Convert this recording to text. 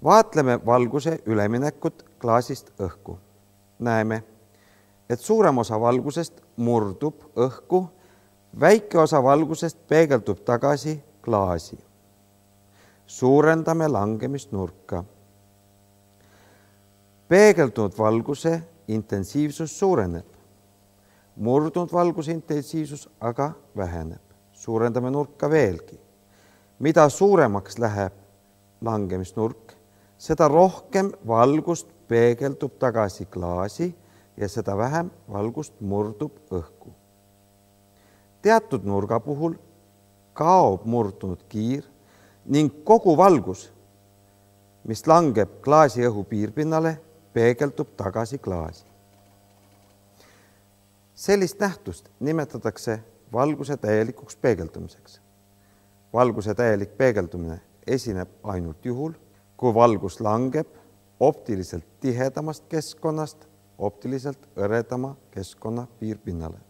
Vaatleme valguse üleminekut klaasist õhku. Näeme, et suurem osa valgusest murdub õhku, väike osa valgusest peegeldub tagasi klaasi. Suurendame langemisnurka. Peegeldunud valguse intensiivsus suureneb. Murdunud valguse intensiivsus aga väheneb. Suurendame nurka veelgi. Mida suuremaks läheb langemisnurk, seda rohkem valgust peegeldub tagasi klaasi ja seda vähem valgust murdub õhku. Teatud nurga puhul kaob murdunud kiir ning kogu valgus, mis langeb klaasi õhu piirpinnale, peegeldub tagasi klaasi. Sellist nähtust nimetatakse valguse täielikuks peegeldumiseks. Valguse täielik peegeldumine esineb ainult juhul, kui valgus langeb optiliselt tihedamast keskkonnast optiliselt hõredama keskkonna piirpinnale.